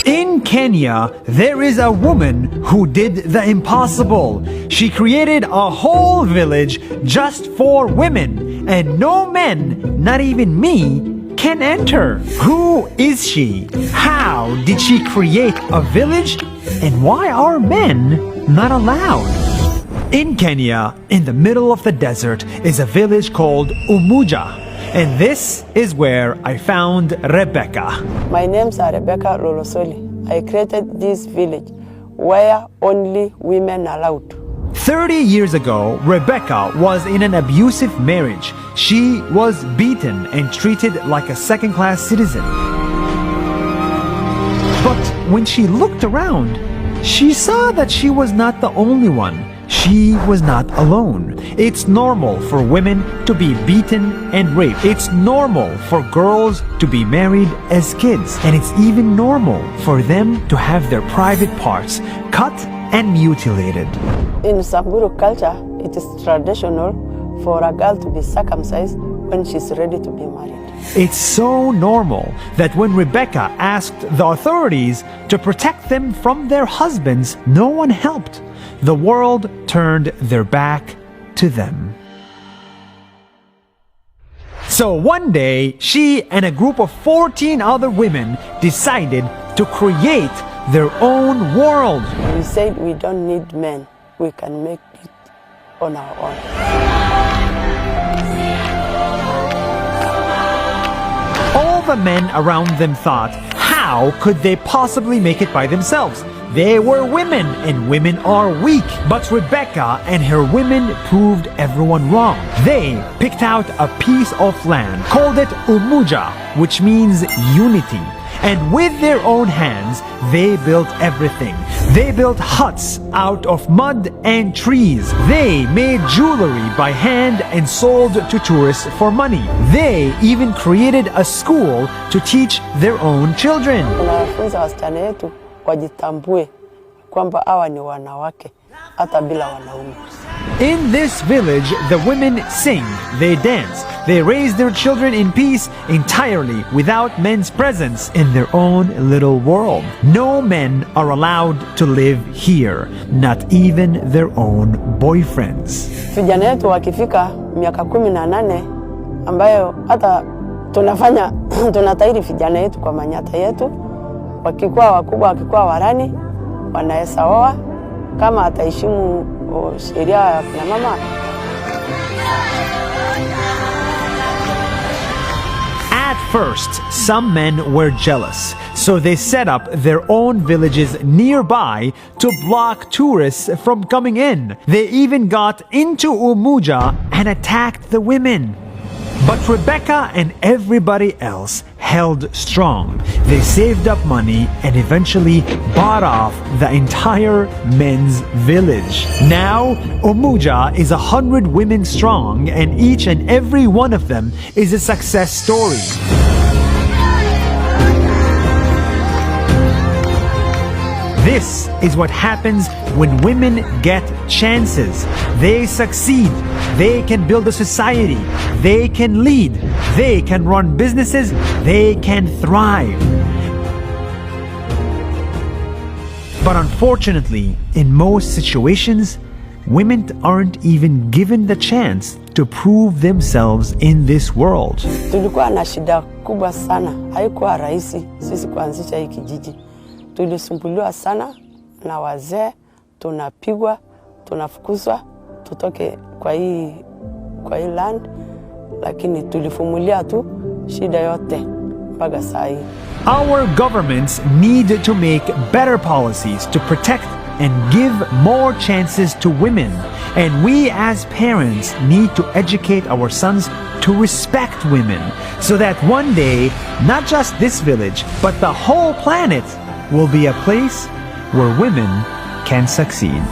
In Kenya, there is a woman who did the impossible. She created a whole village just for women, and no men, not even me, can enter. Who is she? How did she create a village? And why are men not allowed? In Kenya, in the middle of the desert, is a village called Umuja. And this is where I found Rebecca. My name is Rebecca Lolosoli. I created this village where only women are allowed. 30 years ago, Rebecca was in an abusive marriage. She was beaten and treated like a second-class citizen. But when she looked around, she saw that she was not the only one. She was not alone. It's normal for women to be beaten and raped. It's normal for girls to be married as kids. And it's even normal for them to have their private parts cut and mutilated. In Samburu culture, it is traditional for a girl to be circumcised when she's ready to be married. It's so normal that when Rebecca asked the authorities to protect them from their husbands, no one helped. The world turned their back to them. So one day, she and a group of 14 other women decided to create their own world. We said we don't need men. We can make it on our own. All the men around them thought, how could they possibly make it by themselves? They were women, and women are weak. But Rebecca and her women proved everyone wrong. They picked out a piece of land, called it Umuja, which means unity. And with their own hands, they built everything. They built huts out of mud and trees. They made jewelry by hand and sold to tourists for money. They even created a school to teach their own children. Tunawafunza wasichana wetu wajitambue kwamba hawa ni wanawake hata bila wanaume. In this village, the women sing, they dance, they raise their children in peace entirely without men's presence in their own little world. No men are allowed to live here, not even their own boyfriends. Vijana wetu wakifika miaka 18 ambayo hata tunatairi vijana wetu kwa manyata yetu, wakikuwa wakubwa, wakikuwa warani, wanaweza oa kama ataheshimu sheria ya kina mama. At first, some men were jealous, so they set up their own villages nearby to block tourists from coming in. They even got into Umuja and attacked the women. But Rebecca and everybody else held strong. They saved up money and eventually bought off the entire men's village. Now, Umuja is 100 women strong, and each and every one of them is a success story. This is what happens when women get chances. They succeed. They can build a society. They can lead. They can run businesses. They can thrive. But unfortunately, in most situations, women aren't even given the chance to prove themselves in this world. Tulikuwa na shida kubwa sana. Haikuwa rahisi sisi kuanzisha hii kijiji. Tulisumbuliwa sana na wazee, tunapigwa, tunafukuzwa, tutoke kwa hii land, lakini tulifumulia tu shida yote mpaka saa hii. Our governments need to make better policies to protect and give more chances to women. And we as parents need to educate our sons to respect women, so that one day, not just this village, but the whole planet will be a place where women can succeed.